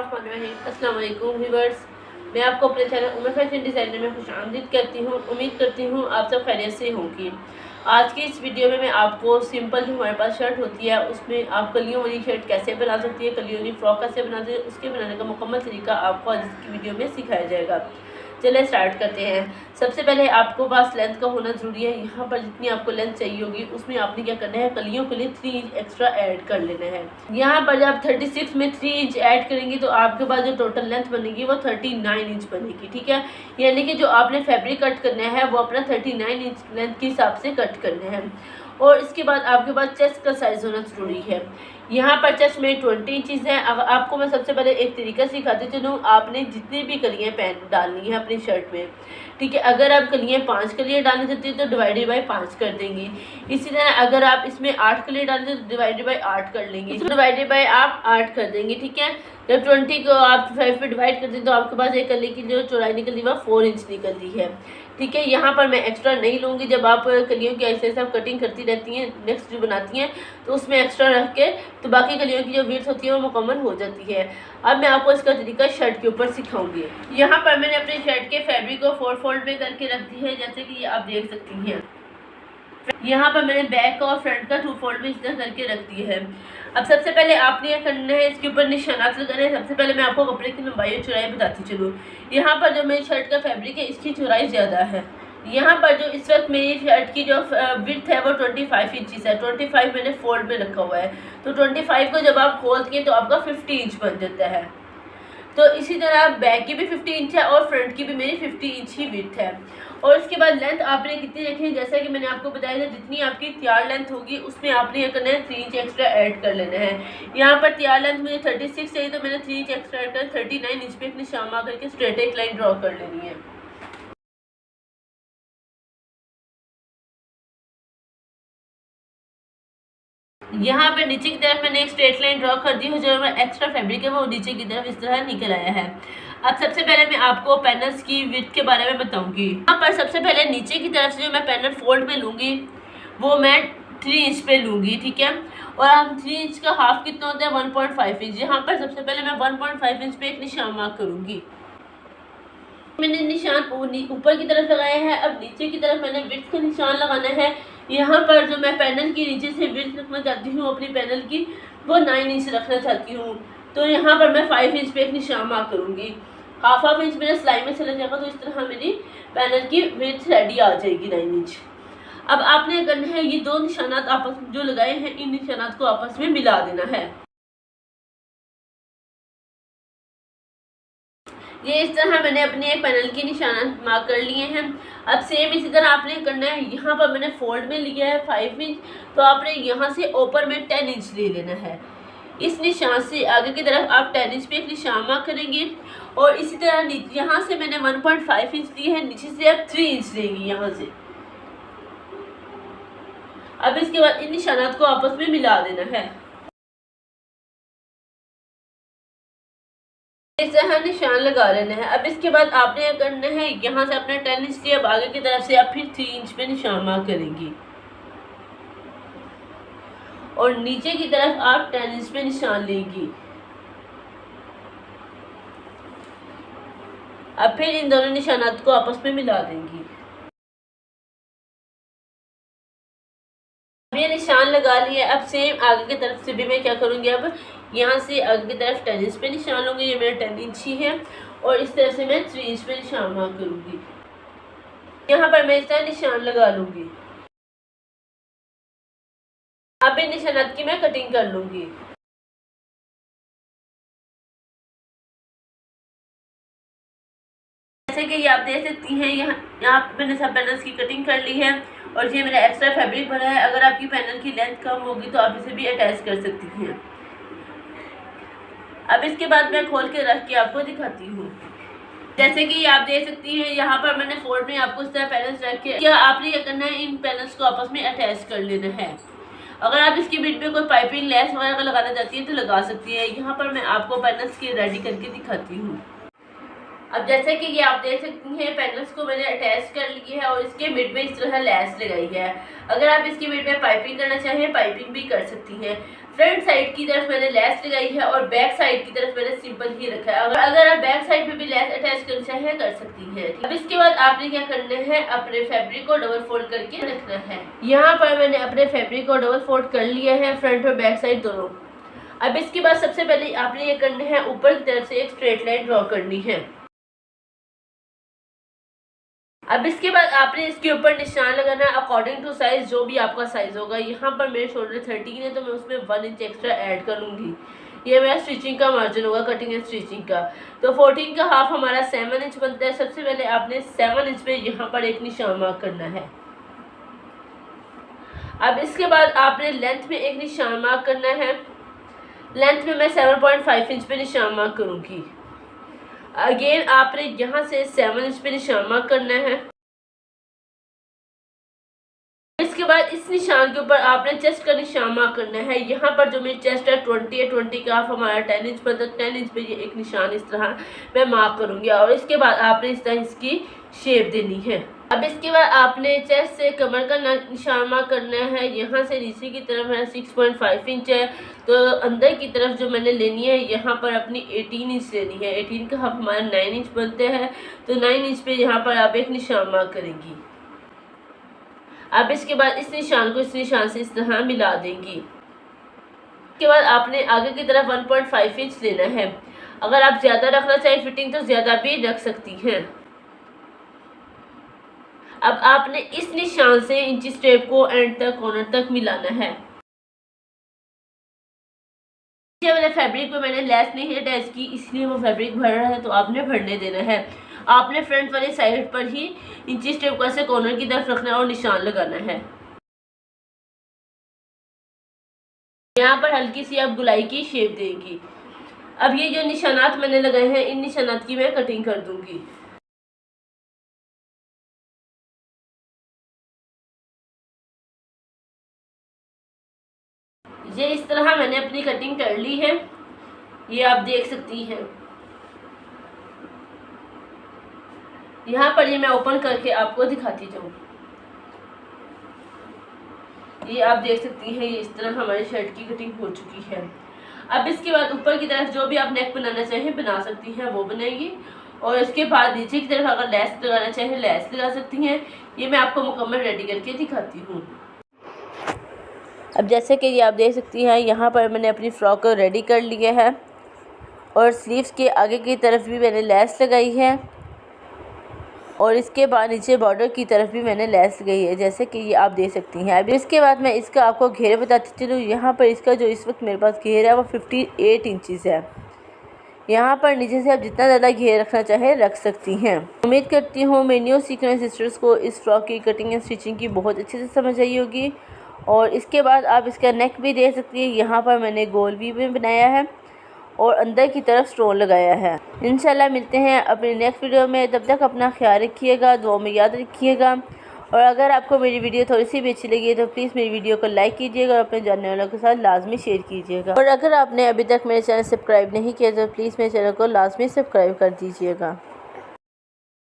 अस्सलाम वालेकुम व्यूअर्स, मैं आपको अपने चैनल उमर फैशन डिज़ाइनर में खुशामदीद करती हूँ। उम्मीद करती हूँ आप सब खैरियत से होंगी। आज की इस वीडियो में मैं आपको सिंपल जो हमारे पास शर्ट होती है उसमें आप कलियों वाली शर्ट कैसे बना सकती है, कलियों वाली फ्रॉक कैसे बनाते हैं, उसके बनाने का मुकम्मल तरीका आपको आज की वीडियो में सिखाया जाएगा। चलिए स्टार्ट करते हैं। सबसे पहले आपको पास लेंथ का होना ज़रूरी है। यहाँ पर जितनी आपको लेंथ चाहिए होगी उसमें आपने क्या करना है, कलियों के लिए 3 इंच एक्स्ट्रा ऐड कर लेना है। यहाँ पर जब 36 में 3 इंच ऐड करेंगे तो आपके पास जो टोटल लेंथ बनेगी वो 39 इंच बनेगी। ठीक है, यानी कि जो आपने फैब्रिक कट करना है वो अपना 39 इंच लेंथ के हिसाब से कट करना है। और इसके बाद आपके पास चेस्ट का साइज होना ज़रूरी है। यहाँ पर चेस्ट में 20 इंचज़ है। अब आपको मैं सबसे पहले एक तरीका सिखाती चलूँ। आपने जितनी भी कलियाँ पहन डालनी है अपनी शर्ट में, ठीक है। अगर आप कलियाँ 5 कलियाँ डालना चाहती हैं तो डिवाइडेड बाई 5 कर देंगी। इसी तरह अगर आप इसमें 8 कलियाँ डालते हैं तो डिवाइडेड बाई 8 कर लेंगे, डिवाइडेड बाई आप 8 कर देंगे। ठीक है, जब 20 को आप 5 पे डिवाइड करते हैं तो आपके पास एक कली की जो चौड़ाई निकलती है वो 4 इंच निकलती है। ठीक है, यहाँ पर मैं एक्स्ट्रा नहीं लूँगी। जब आप कलियों की ऐसे ऐसे आप कटिंग करती रहती हैं, नेक्स्ट जो बनाती हैं, तो उसमें एक्स्ट्रा रख के तो बाकी कलियों की जो विड्थ होती है वो मुकम्मल हो जाती है। अब मैं आपको इसका तरीका शर्ट के ऊपर सिखाऊंगी। यहाँ पर मैंने अपने शर्ट के फैब्रिक को 4 फोल्ड में करके रख दी है, जैसे कि आप देख सकती हैं। यहाँ पर मैंने बैक का और फ्रंट का 2 फोल्ड में इस तरह करके रख दिया है। अब सबसे पहले आपने यह करना है, इसके ऊपर निशानात लगाने हैं। सबसे पहले मैं आपको कपड़े की लंबाई और चौड़ाई बताती चलूँ। यहाँ पर जो मेरी शर्ट का फैब्रिक है इसकी चौड़ाई ज़्यादा है। यहाँ पर जो इस वक्त मेरी शर्ट की जो विड्थ है वो 25 इंचज़ है। 25 मैंने फोल्ड में रखा हुआ है, तो 25 को जब आप खोलते हैं तो आपका 50 इंच बन जाता है। तो इसी तरह बैक की भी 50 इंच है और फ्रंट की भी मेरी 50 इंच ही विड्थ है। और इसके बाद लेंथ आपने कितनी रखी है, जैसा कि मैंने आपको बताया था, जितनी आपकी तैयार लेंथ होगी उसमें आपने ये करना है 3 इंच एक्स्ट्रा ऐड कर लेना है। यहाँ पर तैयार लेंथ मुझे 36 चाहिए तो मैंने 3 इंच एक्स्ट्रा ऐड कर 39 इंच पे एक निशान मार करके स्ट्रेट एक लाइन ड्रॉ कर लेनी है। यहाँ पर नीचे की तरफ मैंने एक स्ट्रेट लाइन ड्रॉ कर दी है। जो एक्स्ट्रा फैब्रिक है वो नीचे की तरफ इस तरह निकल आया है। अब सबसे पहले मैं आपको पैनल्स की विड्थ के बारे में बताऊंगी। यहाँ पर सबसे पहले नीचे की तरफ से जो मैं पैनल फोल्ड में लूँगी वो मैं 3 इंच पे लूँगी। ठीक है, और हम 3 इंच का हाफ कितना होता है 1.5 इंच। यहाँ पर सबसे पहले मैं 1.5 इंच पे एक निशान मार्क करूँगी। मैंने निशान ऊपर की तरफ लगाया है। अब नीचे की तरफ मैंने विड्थ का निशान लगाना है। यहाँ पर जो मैं पैनल की नीचे से विड्थ रखना चाहती हूँ अपनी पैनल की वो 9 इंच रखना चाहती हूँ, तो यहाँ पर मैं 5 इंच पे एक निशान मार्क करूँगी। हाफ इंच मेरा सिलाई में चला जाएगा, तो इस तरह मेरी पैनल की विड्थ रेडी आ जाएगी 9 इंच। अब आपने करना है ये 2 निशानात आपस में जो लगाए हैं इन निशानात को आपस में मिला देना है। ये इस तरह मैंने अपने एक पैनल के निशान मार्क कर लिए हैं। अब सेम इसी तरह आपने करना है। यहाँ पर मैंने फोल्ड में लिया है 5 इंच, तो आपने यहाँ से ऊपर में 10 इंच ले लेना है। इस निशान से आगे की तरफ आप 10 इंच पे एक निशान मार्क करेंगे और इसी तरह यहाँ से मैंने 1.5 इंच ली है, नीचे से आप 3 इंच लेंगे यहाँ से। अब इसके बाद इन निशानात को आपस में मिला देना है। इस तरह निशान लगा लेना है। अब इसके बाद आपने करना है, यहाँ से अपने 10 इंच लिया, अब आगे की तरफ से आप फिर 3 इंच पे निशान मार्क करेंगी और नीचे की तरफ आप 10 इंच पे निशान लेंगी। अब फिर इन दोनों निशानात को आपस में मिला देंगी। ये निशान लगा लिया। अब सेम आगे की तरफ से भी मैं क्या करूँगी, अब यहाँ से आगे की तरफ 10 इंच पे निशान लूँगी। ये मेरा 10 इंच ही है और इस तरह से मैं 3 इंच पे निशान मार्क करूँगी। यहाँ पर मैं इस तरह निशान लगा लूँगी। अब इन निशानात की मैं कटिंग कर लूँगी। जैसे कि ये आप देख सकती हैं, यहाँ मैंने सब पैनल्स की कटिंग कर ली है और ये मेरा एक्स्ट्रा फैब्रिक बना है। अगर आपकी पैनल की लेंथ कम होगी तो आप इसे भी अटैच कर सकती हैं। अब इसके बाद मैं खोल के रख के आपको दिखाती हूँ। जैसे कि आप देख सकती हैं, यहाँ पर मैंने फोल्ड में आपको इस तरह पैनल्स रख के, क्या आपने ये करना है, इन पैनल्स को आपस में अटैच कर लेना है। अगर आप इसकी बीच में कोई पाइपिंग लेस वगैरह लगाना चाहती हैं तो लगा सकती है। यहाँ पर मैं आपको पैनल्स की रेडी करके दिखाती हूँ। अब जैसे कि ये आप देख सकती हैं, पैनल्स को मैंने अटैच कर लिया है और इसके मिड में इस तरह लेस लगाई है। अगर आप इसकी मिड में पाइपिंग करना चाहें पाइपिंग भी कर सकती हैं। फ्रंट साइड की तरफ मैंने लेस लगाई है और बैक साइड की तरफ मैंने सिंपल ही रखा है। अगर आप बैक साइड पे भी लेस अटैच करना चाहें कर सकती हैं। अब इसके बाद आपने क्या करना है, अपने फैब्रिक को डबल फोल्ड करके रखना है। यहाँ पर मैंने अपने फैब्रिक को डबल फोल्ड कर लिया है, फ्रंट और बैक साइड दोनों। अब इसके बाद सबसे पहले आपने ये करना है, ऊपर की तरफ से एक स्ट्रेट लाइन ड्रॉ करनी है। अब इसके बाद आपने इसके ऊपर निशान लगाना है अकॉर्डिंग टू साइज, जो भी आपका साइज होगा। यहाँ पर मेरे शोल्डर 13 है तो मैं उसमें 1 इंच एक्स्ट्रा ऐड करूँगी। ये मेरा स्टिचिंग का मार्जिन होगा, कटिंग एंड स्टिचिंग का। तो 14 का हाफ हमारा 7 इंच बनता है। सबसे पहले आपने 7 इंच पे यहाँ पर एक निशान मार्क करना है। अब इसके बाद आपने लेंथ में एक निशान मार्क करना है। लेंथ में मैं 7.5 इंच पे निशान मार्क करूँगी। अगेन आपने यहाँ से 7 इंच पे निशान मार्क करना है। इसके बाद इस निशान के ऊपर आपने चेस्ट का निशान मार्क करना है। यहाँ पर जो मेरी चेस्ट है 20 है, 20 का हाफ हमारा 10 इंच पर, 10 इंच पे ये एक निशान इस तरह मैं मार्क करूँगी और इसके बाद आपने इस तरह इसकी शेप देनी है। अब इसके बाद आपने चेस्ट से कमर का निशान मार्क करना है। यहाँ से नीचे की तरफ है 6.5 इंच है, तो अंदर की तरफ जो मैंने लेनी है यहाँ पर अपनी 18 इंच लेनी है। 18 का हाफ हमारा 9 इंच बनते हैं, तो 9 इंच पे यहाँ पर आप एक निशान मार्क करेंगी। अब इसके बाद इस निशान को इस निशान से इस तरह मिला देंगी। इसके बाद आपने आगे की तरफ 1.5 इंच लेना है। अगर आप ज़्यादा रखना चाहें फिटिंग तो ज़्यादा भी रख सकती हैं। अब आपने इस निशान से इंची स्टेप को एंड तक कॉर्नर तक मिलाना है। वाले फैब्रिक पे मैंने लेस नहीं अटैच की, इसलिए वो फैब्रिक भर रहा है, तो आपने भरने देना है। आपने फ्रंट वाली साइड पर ही इंची स्टेप को ऐसे कॉर्नर की तरफ रखना है और निशान लगाना है। यहाँ पर हल्की सी आप गुलाई की शेप देंगी। अब ये जो निशानात मैंने लगाए हैं, इन निशानात की मैं कटिंग कर दूंगी। ये इस तरह मैंने अपनी कटिंग कर ली है, ये आप देख सकती हैं। यहाँ पर ये मैं ओपन करके आपको दिखाती जाऊँ। ये आप देख सकती हैं, ये इस तरह हमारी शर्ट की कटिंग हो चुकी है। अब इसके बाद ऊपर की तरफ जो भी आप नेक बनाना चाहें बना सकती हैं, वो बनाएंगी। और इसके बाद नीचे की तरफ अगर लेस लगाना चाहें लेस लगा सकती हैं। ये मैं आपको मुकम्मल रेडी करके दिखाती हूँ। अब जैसे कि ये आप देख सकती हैं, यहाँ पर मैंने अपनी फ़्रॉक को रेडी कर लिया है और स्लीव्स के आगे की तरफ भी मैंने लेस लगाई है और इसके बाद नीचे बॉर्डर की तरफ भी मैंने लेस लगाई है, जैसे कि ये आप देख सकती हैं। अब इसके बाद मैं इसका आपको घेर बताती चलूँ। यहाँ पर इसका जो इस वक्त मेरे पास घेर है वो 58 इंचज़ है। यहाँ पर नीचे से आप जितना ज़्यादा घेर रखना चाहे रख सकती हैं। उम्मीद करती हूँ मेरी न्यू सीखने सिस्टर्स को इस फ्रॉक की कटिंग एंड स्टिचिंग की बहुत अच्छे से समझ आई होगी। और इसके बाद आप इसका नेक भी देख सकती हैं। यहाँ पर मैंने गोल वी में बनाया है और अंदर की तरफ स्टोन लगाया है। इंशाल्लाह मिलते हैं अपनी नेक्स्ट वीडियो में। तब तक अपना ख्याल रखिएगा, दुआ में याद रखिएगा। और अगर आपको मेरी वीडियो थोड़ी सी भी अच्छी लगी तो प्लीज़ मेरी वीडियो को लाइक कीजिएगा और अपने जानने वालों के साथ लाजमी शेयर कीजिएगा। और अगर आपने अभी तक मेरे चैनल सब्सक्राइब नहीं किया तो प्लीज़ मेरे चैनल को लाजमी सब्सक्राइब कर दीजिएगा।